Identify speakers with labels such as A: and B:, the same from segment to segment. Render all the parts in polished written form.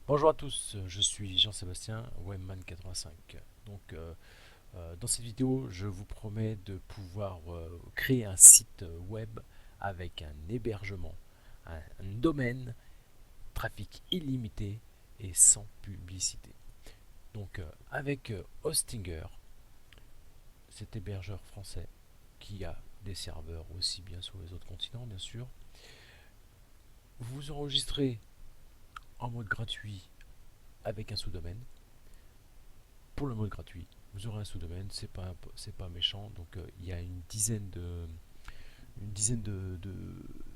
A: Bonjour à tous, je suis Jean-Sébastien, Webman85. Dans cette vidéo, je vous promets de pouvoir créer un site web avec un hébergement, un domaine, trafic illimité et sans publicité. Avec Hostinger, cet hébergeur français qui a des serveurs aussi bien sur les autres continents, bien sûr, vous enregistrez en mode gratuit avec un sous-domaine. Pour le mode gratuit, vous aurez un sous-domaine, c'est pas méchant, il y a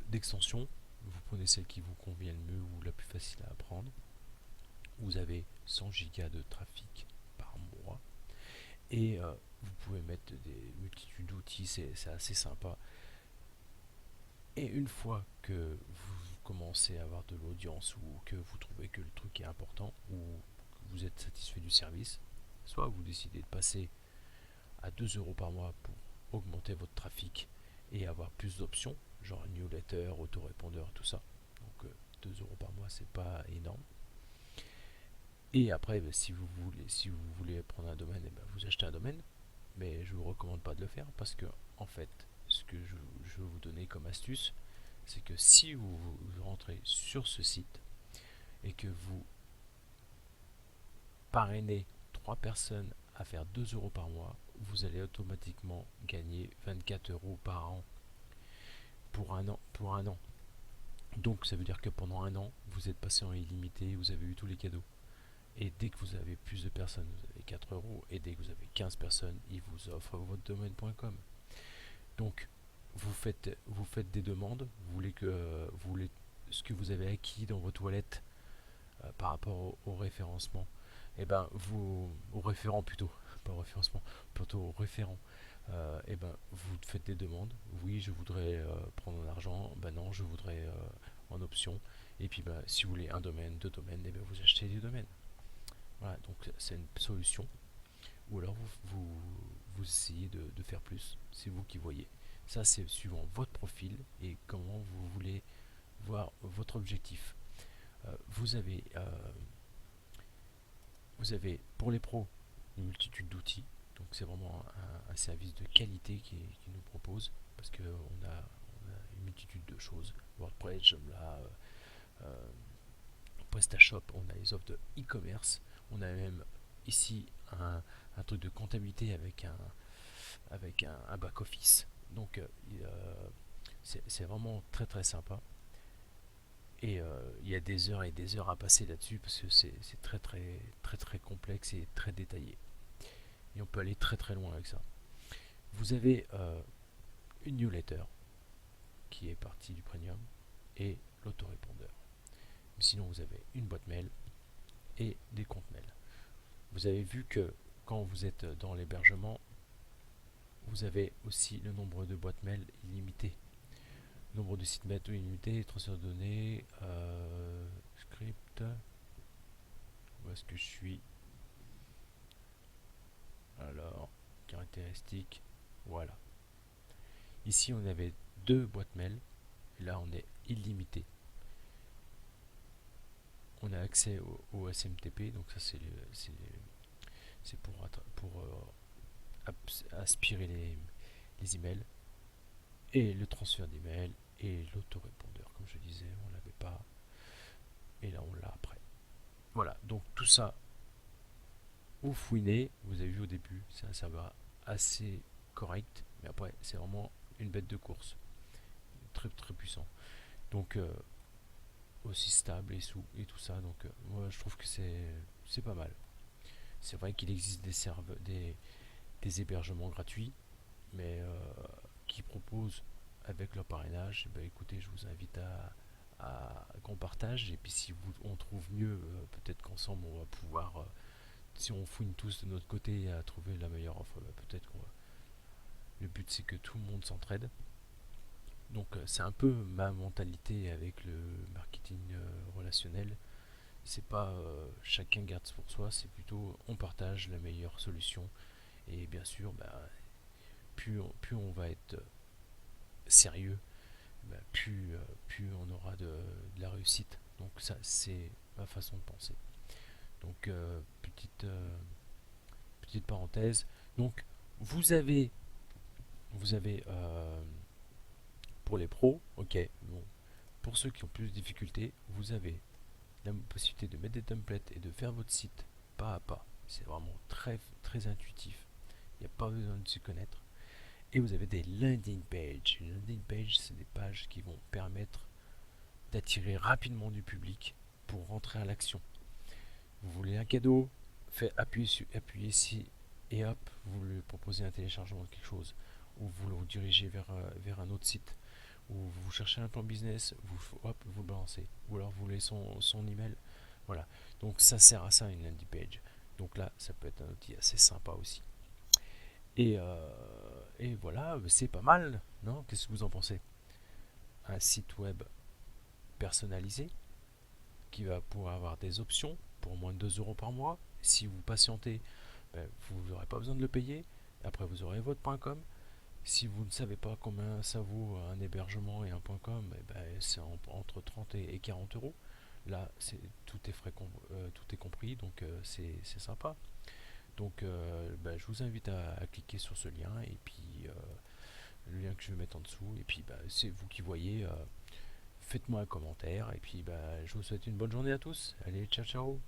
A: d'extensions. Vous prenez celle qui vous convient le mieux ou la plus facile à apprendre. Vous avez 100 gigas de trafic par mois et vous pouvez mettre des multitudes d'outils, c'est assez sympa. Et une fois que vous commencez à avoir de l'audience ou que vous trouvez que le truc est important ou que vous êtes satisfait du service, soit vous décidez de passer à 2 euros par mois pour augmenter votre trafic et avoir plus d'options, genre newsletter, autorépondeur, tout ça. Donc 2 euros par mois, c'est pas énorme. Et après, si vous voulez prendre un domaine, vous achetez un domaine, mais je vous recommande pas de le faire parce que en fait, ce que je veux vous donner comme astuce, c'est que si vous rentrez sur ce site et que vous parrainez 3 personnes à faire 2 euros par mois, vous allez automatiquement gagner 24 euros par an pour un an. Donc ça veut dire que pendant un an, vous êtes passé en illimité, vous avez eu tous les cadeaux. Et dès que vous avez plus de personnes, vous avez 4 euros. Et dès que vous avez 15 personnes, ils vous offrent votre domaine.com. Donc vous faites des demandes, vous voulez ce que vous avez acquis dans vos toilettes par rapport au référencement. Et au référent plutôt, pas au référencement, plutôt au référent. Vous faites des demandes. Oui, je voudrais prendre en argent. Ben non, je voudrais en option. Et puis, si vous voulez un domaine, deux domaines, vous achetez des domaines. Voilà, donc c'est une solution. Ou alors vous essayez de faire plus. C'est vous qui voyez. Ça, c'est suivant votre profil et comment vous voulez voir votre objectif. Vous avez pour les pros une multitude d'outils. Donc c'est vraiment un service de qualité qui nous propose parce qu'on a une multitude de choses. WordPress, Joomla, euh, PrestaShop, on a les offres de e-commerce. On a même ici un truc de comptabilité avec un back-office. C'est vraiment très très sympa. Et il y a des heures et des heures à passer là-dessus parce que c'est très très très très complexe et très détaillé. Et on peut aller très très loin avec ça. Vous avez une newsletter qui est partie du premium et l'autorépondeur. Sinon, vous avez une boîte mail et des comptes mail. Vous avez vu que quand vous êtes dans l'hébergement, vous avez aussi le nombre de boîtes mail illimité. Nombre de sites mail illimité, transfert de données, script. Où est-ce que je suis? Alors, caractéristiques. Voilà. Ici, on avait deux boîtes mail. Et là, on est illimité. On a accès au SMTP. Donc ça, c'est pour aspirer les emails. Et le transfert d'emails et l'autorépondeur. Comme je disais, on l'avait pas. Et là, on l'a après. Voilà. Donc tout ça, vous fouinez. Vous avez vu au début, c'est un serveur assez correct. Mais après, c'est vraiment une bête de course. Très très puissant. Donc aussi stable et tout ça. Moi je trouve que c'est pas mal. C'est vrai qu'il existe des hébergements gratuits, mais qui proposent avec leur parrainage. Écoutez, je vous invite à qu'on partage. Et puis si on trouve mieux, peut-être qu'ensemble on va pouvoir, si on fouine tous de notre côté à trouver la meilleure offre, peut-être qu'on va. Le but c'est que tout le monde s'entraide. C'est un peu ma mentalité avec le marketing relationnel. C'est pas chacun garde pour soi, c'est plutôt on partage la meilleure solution. Et bien sûr, plus on va être sérieux, plus on aura de la réussite. Donc ça, c'est ma façon de penser. Donc petite parenthèse. Donc vous avez, vous avez pour les pros, ok. Bon, pour ceux qui ont plus de difficultés, vous avez la possibilité de mettre des templates et de faire votre site pas à pas. C'est vraiment très très intuitif. Il n'y a pas besoin de s'y connaître. Et vous avez des landing pages. Les landing pages, c'est des pages qui vont permettre d'attirer rapidement du public pour rentrer à l'action. Vous voulez un cadeau, appuyez ici et hop, vous lui proposez un téléchargement de quelque chose. Ou vous le dirigez vers un autre site. Ou vous cherchez un plan business, vous le balancez. Ou alors vous voulez son email. Voilà. Donc ça sert à ça une landing page. Donc là, ça peut être un outil assez sympa aussi. Et, euh, et voilà, c'est pas mal, non? Qu'est-ce que vous en pensez? Un site web personnalisé qui va pouvoir avoir des options pour moins de 2 € par mois. Si vous patientez, ben, vous n'aurez pas besoin de le payer. Après, vous aurez votre .com. Si vous ne savez pas combien ça vaut un hébergement et un .com, eh ben, c'est entre 30 et 40 €. Là, tout est tout est compris, donc c'est sympa. Donc, ben, je vous invite à cliquer sur ce lien et puis le lien que je vais mettre en dessous. Et puis, ben, c'est vous qui voyez. Faites-moi un commentaire et puis bah, je vous souhaite une bonne journée à tous. Allez, ciao ciao.